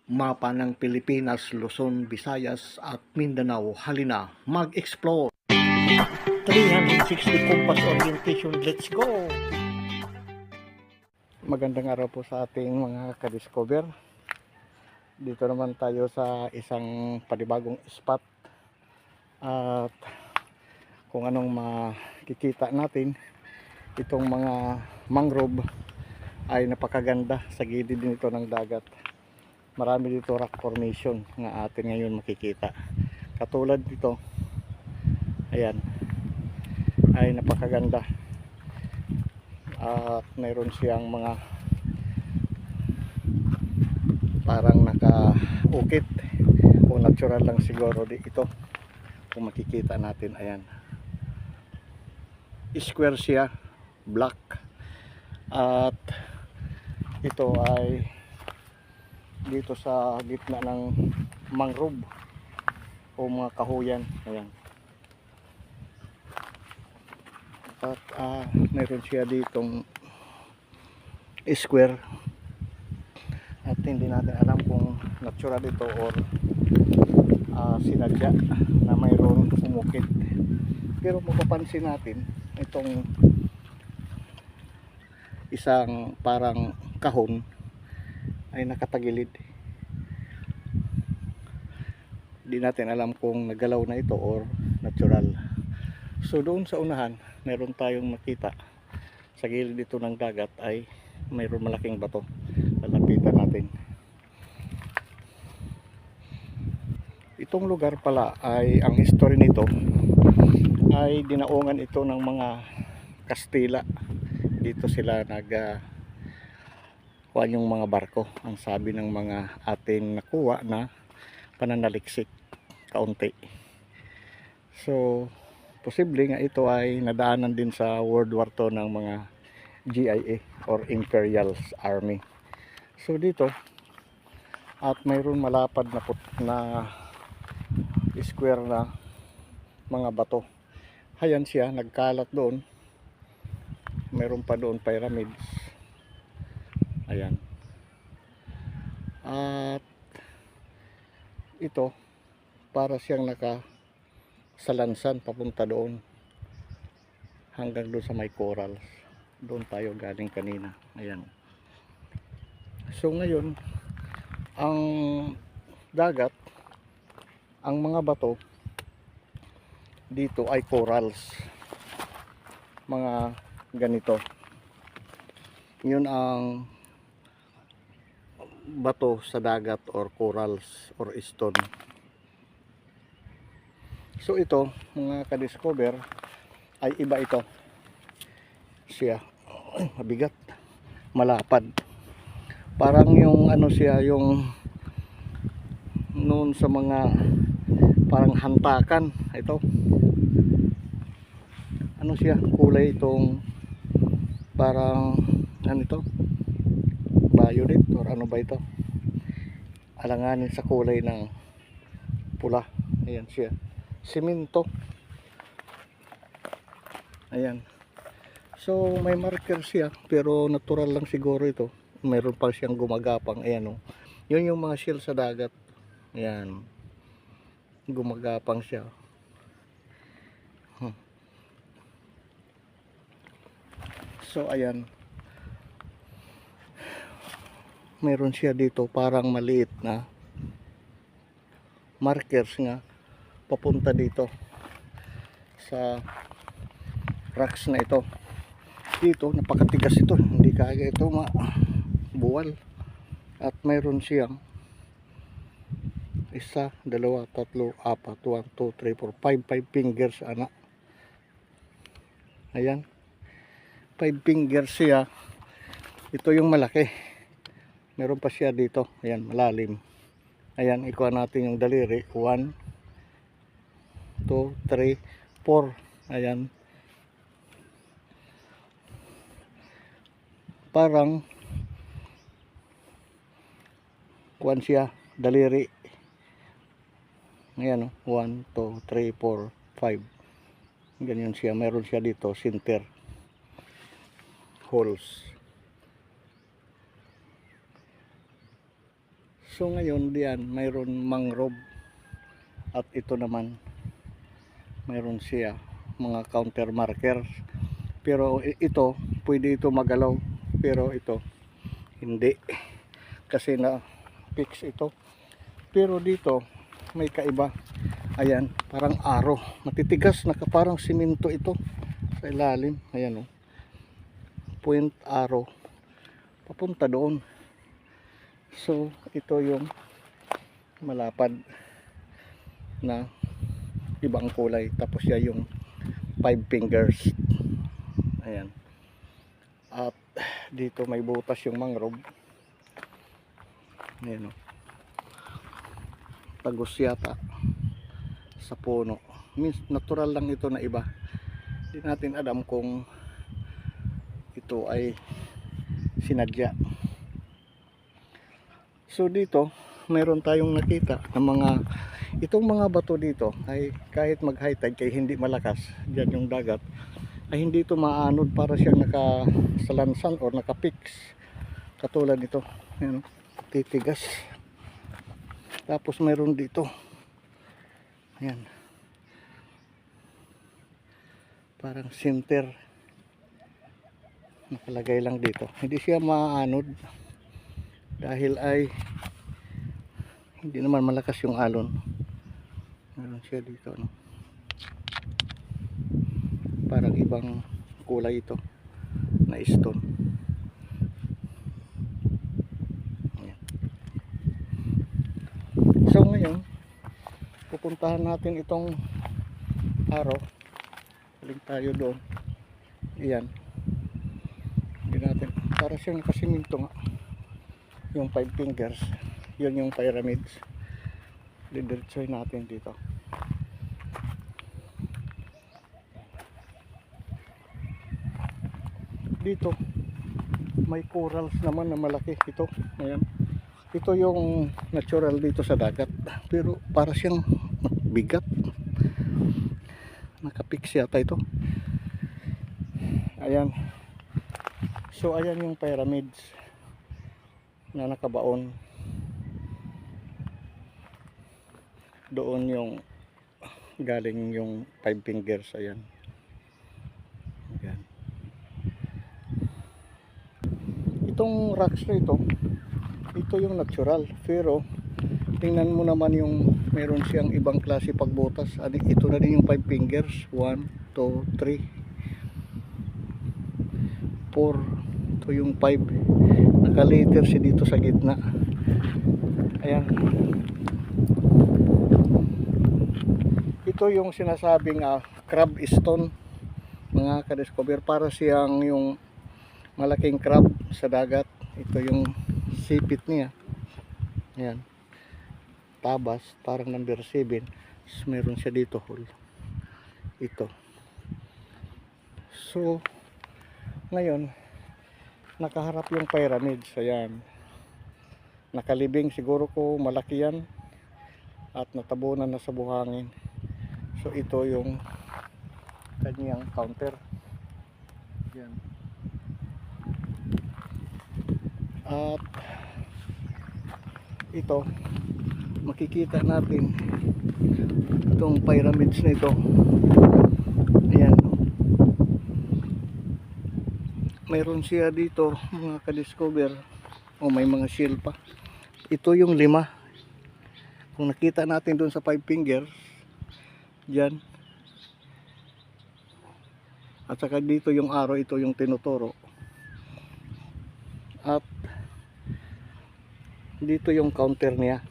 Mapa ng Pilipinas, Luzon, Visayas at Mindanao. Halina, mag-explore! 360 compass orientation, let's go! Magandang araw po sa ating mga ka-discover. Dito naman tayo sa isang panibagong spot. At kung anong makikita natin, itong mga mangrove ay napakaganda sa gilid nito ng dagat. Marami dito rock formation nga atin ngayon makikita. Katulad dito, ayan, ay napakaganda. At mayroon siyang mga parang naka-ukit o natural lang siguro ito. Kung makikita natin, ayan, square siya, black. At ito ay dito sa gitna ng mangrove o mga kahuyan, ayan. At mayroon siya ditong square at hindi natin alam kung natural ito or sinadya na mayroon umukit. Pero mapapansin natin itong isang parang kahon ay nakatagilid. Di natin alam kung nagalaw na ito or natural. So doon sa unahan, meron tayong makita sa gilid dito ng dagat ay mayroon malaking bato. Lalapitan natin. Itong lugar pala ay ang history nito ay dinaungan ito ng mga Kastila. Dito sila kuha yung mga barko. Ang sabi ng mga ating nakuha na pananaliksik kaunti. So posible nga ito ay nadaanan din sa World War II ng mga GIA or Imperial Army. So dito at mayroon malapad na square na mga bato. Ayan siya, nagkalat doon. Mayroon pa doon pyramids. Ayan. At ito para siyang nakasalansan papunta doon hanggang doon sa may corals. Doon tayo galing kanina. Ayan. So ngayon ang dagat, ang mga bato dito ay corals, mga ganito. Yun ang bato sa dagat or corals or stone. So ito mga ka-discover ay iba ito siya. Mabigat, malapad, parang yung ano siya, yung noon sa mga parang hantakan. Ito ano siya, kulay itong parang ano ito, violet or ano ba ito, alanganin sa kulay ng pula. Ayan siya, simento. Ayan. So may marker siya pero natural lang siguro ito. Mayroon pa siyang gumagapang. Ayan o, yun yung mga shell sa dagat. Ayan, gumagapang siya. So ayan, meron siya dito parang maliit na markers nga papunta dito sa rocks na ito. Dito napakatigas ito, hindi kaya ito mabuwal. At mayroon siyang 1, 2, 3, 4, 5 fingers anak. Ayan, 5 fingers siya. Ito yung malaki, meron pa siya dito. Ayan, malalim. Ayan, ikuha natin yung daliri. 1, 2, 3, 4. Ayan, parang kuwan siya, daliri. Ayan, 1, 2, 3, 4, 5. Ganyan siya. Meron siya dito center holes. So ngayon diyan mayroon mangrove, at ito naman mayroon siya mga counter marker, pero ito pwede ito magalaw, pero ito hindi kasi na fix ito. Pero dito may kaiba, ayan, parang aro, matitigas na parang simento ito sa ilalim, ayan oh, point arrow papunta doon. So ito yung malapad na ibang kulay, tapos yan yung 5 fingers, ayan. At dito may butas yung mangrove, ayan o, tagos yata sa puno, means natural lang ito na iba, hindi natin alam kung ito ay sinadya. So dito mayroon tayong nakita ng mga, itong mga bato dito ay kahit mag high tide kay hindi malakas diyan yung dagat, ay hindi ito maanod, para siyang nakasalansan or nakapix, katulad nito, ayan, titigas. Tapos mayroon dito, ayan, parang center nakalagay lang dito, hindi siya maanod dahil ay hindi naman malakas yung alon. Meron siya dito, no? Parang ibang kulay ito na stone. Ayan. So ngayon pupuntahan natin itong araw, balik tayo doon, iyan, hindi natin, para siyang kasiminto nga yung 5 fingers, yun yung pyramids. Didiretsoy natin dito. Dito may corals naman na malaki ito, ayan. Ito yung natural dito sa dagat, pero para siyang bigat, nakapix yata ito, ayan. So ayan yung pyramids na nakabaon doon, yung galing yung 5 fingers, ayan. Ayan. Itong rocks na ito yung natural, pero tingnan mo naman yung meron siyang ibang klase pagbutas. Ito na din yung 5 fingers, 1, 2, 3, 4, ito yung 5, nakaliter siya dito sa gitna, ayan. Ito yung sinasabing crab stone, mga ka-discover, para siyang yung malaking crab sa dagat. Ito yung sipit niya, ayan, tabas, parang number 7. Meron siya dito hole, ito. So ngayon nakaharap yung pyramids, ayan, nakalibing, siguro ko malaki yan at natabunan na sa buhangin. So ito yung kanyang counter, yan. At ito makikita natin itong pyramids na ito, ayan, mayroon siya dito mga ka-discover, may mga shell pa. Ito yung 5, kung nakita natin doon sa 5 fingers dyan, at saka dito yung arrow, ito yung tinuturo, at dito yung counter niya,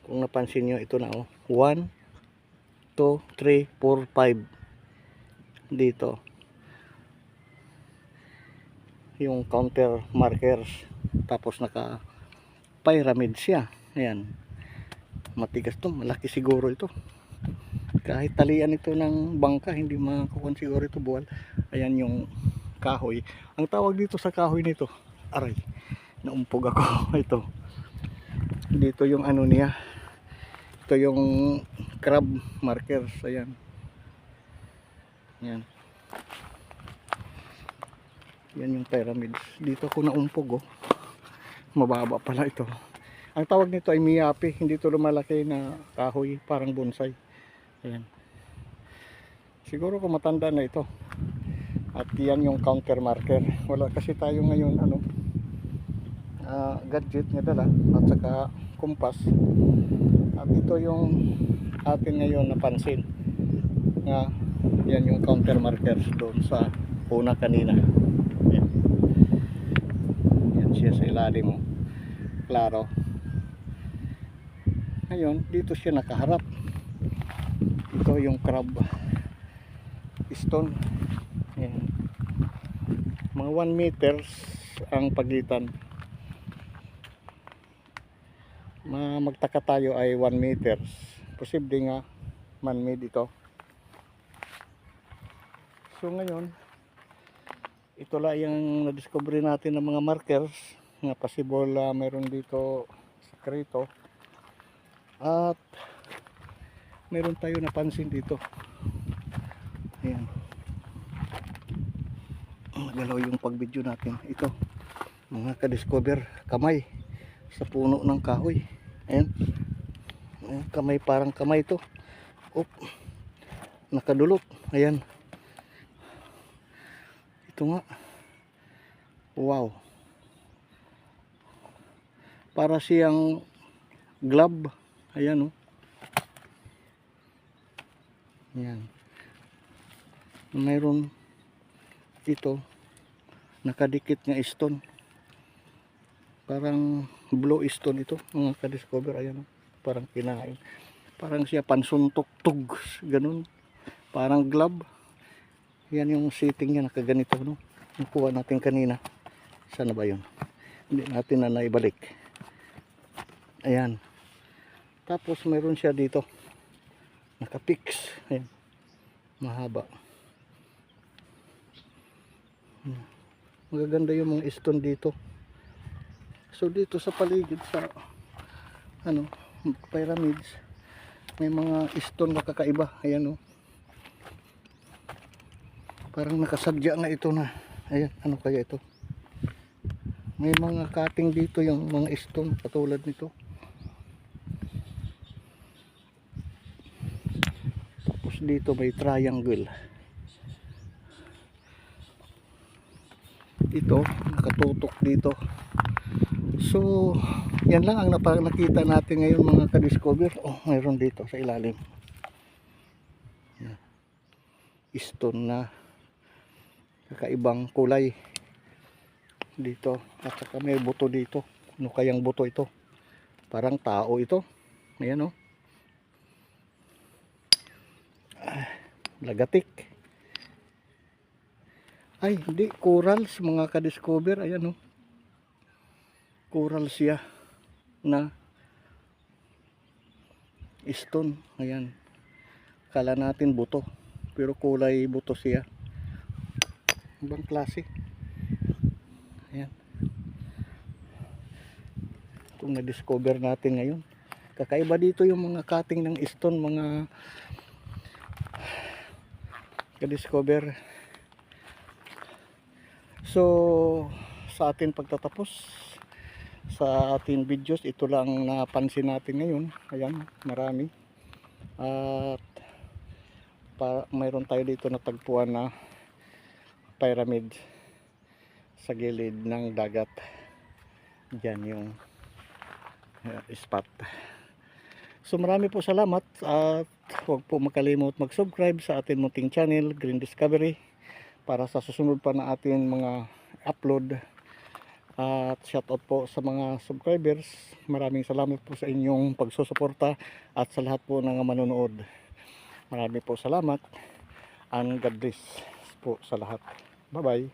kung napansin nyo, ito na 1, 2, 3, 4, 5 dito yung counter markers, tapos naka pyramid siya, ayan. Matigas to, malaki siguro ito, kahit talian ito ng bangka hindi makakuha siguro ito, buwal. Ayan yung kahoy, ang tawag dito sa kahoy nito, aray, naumpog ako. Ito dito yung ano niya, ito yung crab markers, ayan, yan, yan yung pyramids. Dito ako naumpog, mababa pala ito. Ang tawag nito ay miyapi, hindi ito lumalaki na kahoy, parang bonsai. Ayan. Siguro kung matanda na ito. At yan yung counter marker. Wala kasi tayo ngayon gadget na dala at saka kumpas. At ito yung atin ngayon napansin nga yan yung counter markers doon sa una kanina. Yan, yan siya sa ilalim mo. Klaro. Ngayon dito siya nakaharap. Ito yung crab stone. Yan. Mga 1 meters ang pagitan. Magtaka tayo ay 1 meters. Posible nga man-made ito. So ngayon, ito lang yung na-discover natin ng mga markers nga possible meron dito sekreto. At meron tayo napansin dito. Ayan. Magalaw yung pag-video natin. Ito, mga ka-discover, kamay sa puno ng kahoy. Ayan. Ayan, kamay, parang kamay to. Op, nakadulot. Ayan. Ito nga. Wow. Para siyang glove. Ayan, oh. Ayan. Mayroon ito nakadikit nga stone. Parang blue stone ito, mga ka-discover. Ayan, oh. Parang kinain. Parang siya pansuntok-tug. Ganun. Parang glove. Yan yung setting niya, nakaganito, no? Nakuha natin kanina. Sana ba yun? Hindi natin na naibalik. Ayan. Tapos mayroon siya dito. Nakapix. Ayan. Mahaba. Magaganda yung mga stone dito. So dito sa paligid sa pyramids, may mga stone na kakaiba. Ayan, oh. Parang nakasadya nga ito na. Ayan, ano kaya ito? May mga cutting dito yung mga stone katulad nito. Tapos dito may triangle. Ito, nakatutok dito. So, yan lang ang nakita natin ngayon, mga ka-discover. Oh, mayroon dito sa ilalim. Stone na kakaibang kulay dito, at saka may buto dito. Ano kayang buto ito? Parang tao ito. Ayan, oh. Lagatik. Ay, hindi, corals, mga ka-discover. Ayan, oh. Coral siya na stone. Ayan. Kala natin buto, pero kulay buto siya. Ibang klase. Ayan. Itong na-discover natin ngayon. Kakaiba dito yung mga cutting ng stone, mga ka-discover. So, sa ating pagtatapos sa ating videos, ito lang napansin natin ngayon. Ayan, marami. At mayroon tayo dito na tagpuan na pyramid sa gilid ng dagat. Diyan yung spot. So marami po salamat, at huwag po makalimot mag-subscribe sa ating munting channel, Green Discovery, para sa susunod pa na ating mga upload. At shoutout po sa mga subscribers. Maraming salamat po sa inyong pagsusuporta at sa lahat po ng manonood. Marami po salamat, and God bless po sa lahat. Bye bye.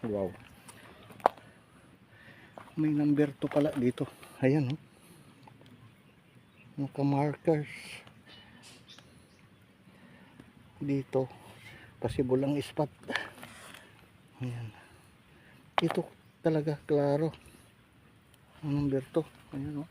Wow. May number 2 pala dito. Ayan, oh. Naka-markers. Dito. Possible ang spot. Ayan. Ito talaga, klaro. Ang number 2. Ayan, oh.